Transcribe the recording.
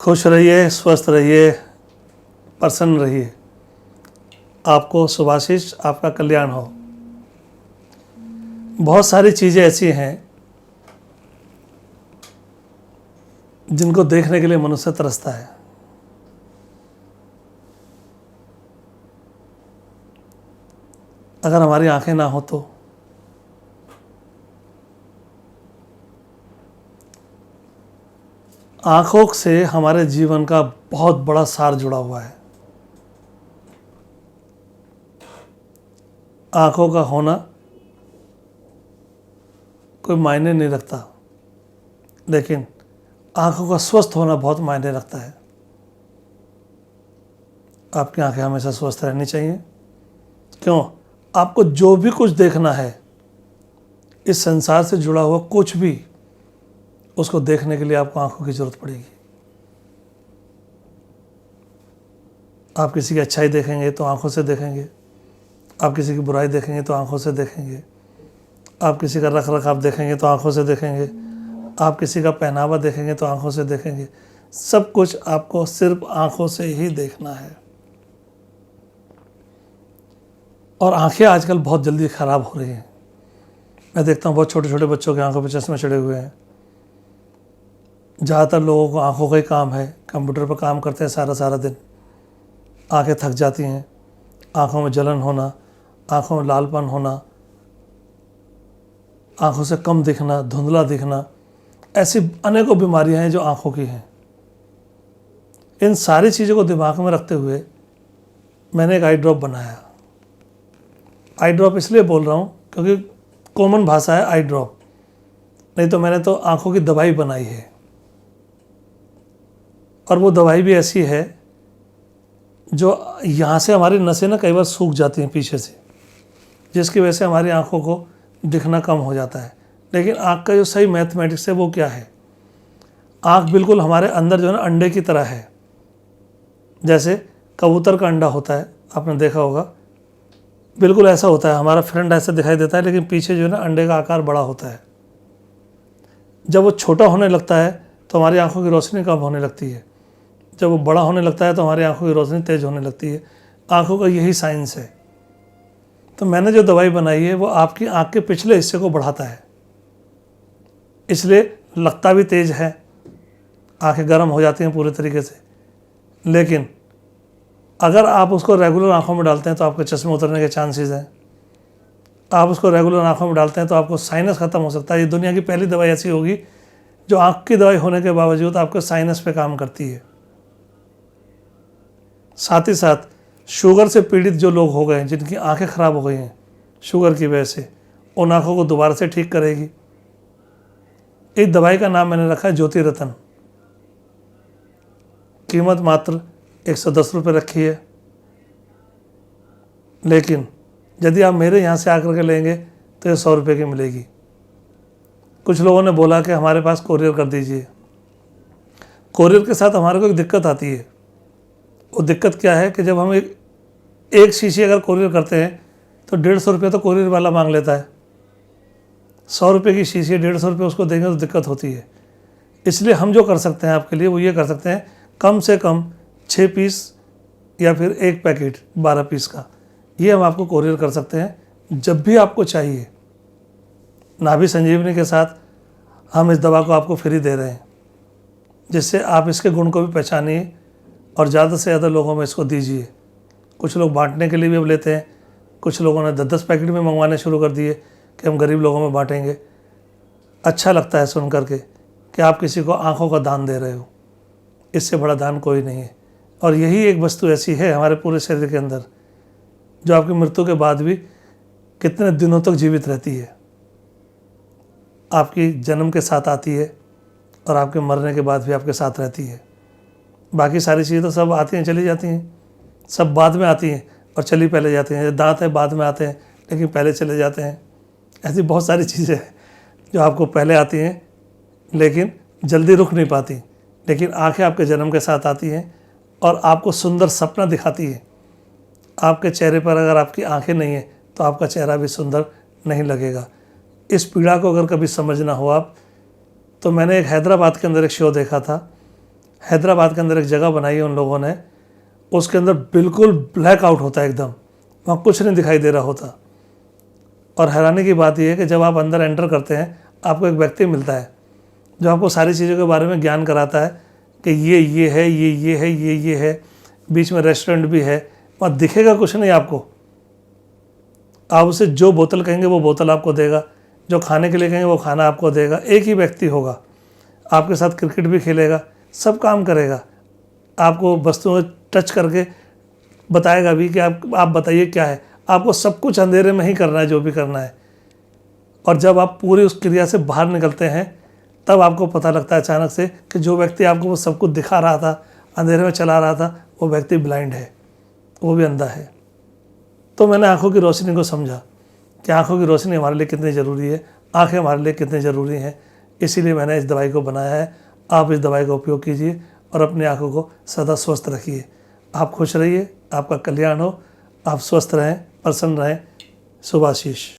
खुश रहिए, स्वस्थ रहिए, प्रसन्न रहिए। आपको शुभाशीष, आपका कल्याण हो। बहुत सारी चीज़ें ऐसी हैं जिनको देखने के लिए मनुष्य तरसता है। अगर हमारी आंखें ना हो तो आंखों से हमारे जीवन का बहुत बड़ा सार जुड़ा हुआ है। आंखों का होना कोई मायने नहीं रखता, लेकिन आंखों का स्वस्थ होना बहुत मायने रखता है। आपकी आंखें हमेशा स्वस्थ रहनी चाहिए। क्यों? आपको जो भी कुछ देखना है, इस संसार से जुड़ा हुआ कुछ भी, उसको देखने के लिए आपको आंखों की जरूरत पड़ेगी। आप किसी की अच्छाई देखेंगे तो आंखों से देखेंगे, आप किसी की बुराई देखेंगे तो आंखों से देखेंगे, आप किसी का रख रखाव देखेंगे तो आंखों से देखेंगे, आप किसी का पहनावा देखेंगे तो आंखों से देखेंगे। सब कुछ आपको सिर्फ आंखों से ही देखना है। और आंखें आजकल बहुत जल्दी ख़राब हो रही हैं। मैं देखता हूँ बहुत छोटे छोटे बच्चों की आंखों पर चश्मे चढ़े हुए हैं। ज़्यादातर लोगों को आंखों का ही काम है, कंप्यूटर पर काम करते हैं सारा सारा दिन, आंखें थक जाती हैं, आंखों में जलन होना, आंखों में लालपन होना, आंखों से कम दिखना, धुंधला दिखना, ऐसी अनेकों बीमारियां हैं जो आंखों की हैं। इन सारी चीज़ों को दिमाग में रखते हुए मैंने एक आई ड्रॉप बनाया। आई ड्रॉप इसलिए बोल रहा हूँ क्योंकि कॉमन भाषा है आई ड्रॉप, नहीं तो मैंने तो आंखों की दवाई बनाई है। और वो दवाई भी ऐसी है जो यहाँ से हमारी नसें ना कई बार सूख जाती हैं पीछे से, जिसकी वजह से हमारी आंखों को दिखना कम हो जाता है। लेकिन आँख का जो सही मैथमेटिक्स है वो क्या है? आँख बिल्कुल हमारे अंदर जो है ना अंडे की तरह है। जैसे कबूतर का अंडा होता है, आपने देखा होगा, बिल्कुल ऐसा होता है। हमारा फ्रंट ऐसे दिखाई देता है, लेकिन पीछे जो है ना अंडे का आकार बड़ा होता है। जब वो छोटा होने लगता है तो हमारी आंखों की रोशनी कम होने लगती है, जब वो बड़ा होने लगता है तो हमारी आंखों की रोशनी तेज़ होने लगती है। आंखों का यही साइंस है। तो मैंने जो दवाई बनाई है वो आपकी आंख के पिछले हिस्से को बढ़ाता है, इसलिए लगता भी तेज़ है, आंखें गर्म हो जाती हैं पूरे तरीके से। लेकिन अगर आप उसको रेगुलर आंखों में डालते हैं तो आपके चश्मे उतरने के चांसेस हैं। आप उसको रेगुलर आंखों में डालते हैं तो आपको साइनस ख़त्म हो सकता है। ये दुनिया की पहली दवाई ऐसी होगी जो आंख की दवाई होने के बावजूद आपके साइनस पे काम करती है। साथ ही साथ शुगर से पीड़ित जो लोग हो गए हैं, जिनकी आंखें ख़राब हो गई हैं शुगर की वजह से, उन आँखों को दोबारा से ठीक करेगी। इस दवाई का नाम मैंने रखा है ज्योति रतन। कीमत मात्र 110 रुपये रखी है, लेकिन यदि आप मेरे यहाँ से आकर के लेंगे तो ये 100 रुपये की मिलेगी। कुछ लोगों ने बोला कि हमारे पास कोरियर कर दीजिए। कोरियर के साथ हमारे को एक दिक्कत आती है। वो दिक्कत क्या है कि जब हम एक शीशी अगर कोरियर करते हैं तो 150 रुपये तो कोरियर वाला मांग लेता है। 100 रुपये की शीशी 150 रुपये उसको देंगे तो दिक्कत होती है। इसलिए हम जो कर सकते हैं आपके लिए वो ये कर सकते हैं, कम से कम 6 पीस या फिर एक पैकेट 12 पीस का, ये हम आपको कोरियर कर सकते हैं जब भी आपको चाहिए। नाभि संजीवनी के साथ हम इस दवा को आपको फ्री दे रहे हैं, जिससे आप इसके गुण को भी पहचानिए और ज़्यादा से ज़्यादा लोगों में इसको दीजिए। कुछ लोग बांटने के लिए भी अब लेते हैं, कुछ लोगों ने 10-10 पैकेट में मंगवाने शुरू कर दिए कि हम गरीब लोगों में बांटेंगे। अच्छा लगता है सुन करके कि आप किसी को आँखों का दान दे रहे हो। इससे बड़ा दान कोई नहीं है। और यही एक वस्तु ऐसी है हमारे पूरे शरीर के अंदर जो आपकी मृत्यु के बाद भी कितने दिनों तक जीवित रहती है। आपकी जन्म के साथ आती है और आपके मरने के बाद भी आपके साथ रहती है। बाकी सारी चीज़ें तो सब आती हैं चली जाती हैं, सब बाद में आती हैं और चली पहले जाती हैं। दांत है बाद में आते हैं लेकिन पहले चले जाते हैं। ऐसी बहुत सारी चीज़ें हैं जो आपको पहले आती हैं लेकिन जल्दी रुक नहीं पाती। लेकिन आंखें आपके जन्म के साथ आती हैं और आपको सुंदर सपना दिखाती है। आपके चेहरे पर अगर आपकी आंखें नहीं हैं तो आपका चेहरा भी सुंदर नहीं लगेगा। इस पीड़ा को अगर कभी समझना हो आप, तो मैंने एक हैदराबाद के अंदर एक शो देखा था, हैदराबाद के अंदर एक जगह बनाई है उन लोगों ने, उसके अंदर बिल्कुल ब्लैक आउट होता है एकदम, वहाँ कुछ नहीं दिखाई दे रहा होता। और हैरानी की बात यह है कि जब आप अंदर एंटर करते हैं आपको एक व्यक्ति मिलता है जो आपको सारी चीज़ों के बारे में ज्ञान कराता है कि ये है, ये है, ये है, बीच में रेस्टोरेंट भी है। वहाँ दिखेगा कुछ नहीं आपको, आप उसे जो बोतल कहेंगे वो बोतल आपको देगा, जो खाने के लिए कहेंगे वो खाना आपको देगा। एक ही व्यक्ति होगा, आपके साथ क्रिकेट भी खेलेगा, सब काम करेगा, आपको वस्तुओं टच करके बताएगा भी कि आप बताइए क्या है। आपको सब कुछ अंधेरे में ही करना है जो भी करना है। और जब आप पूरी उस क्रिया से बाहर निकलते हैं तब आपको पता लगता है अचानक से कि जो व्यक्ति आपको वो सब कुछ दिखा रहा था, अंधेरे में चला रहा था, वो व्यक्ति ब्लाइंड है, वो भी अंधा है। तो मैंने आँखों की रोशनी को समझा कि आँखों की रोशनी हमारे लिए कितनी ज़रूरी है, आँखें हमारे लिए कितनी ज़रूरी हैं। इसीलिए मैंने इस दवाई को बनाया है। आप इस दवाई का उपयोग कीजिए और अपनी आँखों को सदा स्वस्थ रखिए। आप खुश रहिए, आपका कल्याण हो, आप स्वस्थ रहें, प्रसन्न रहें। शुभाशीष।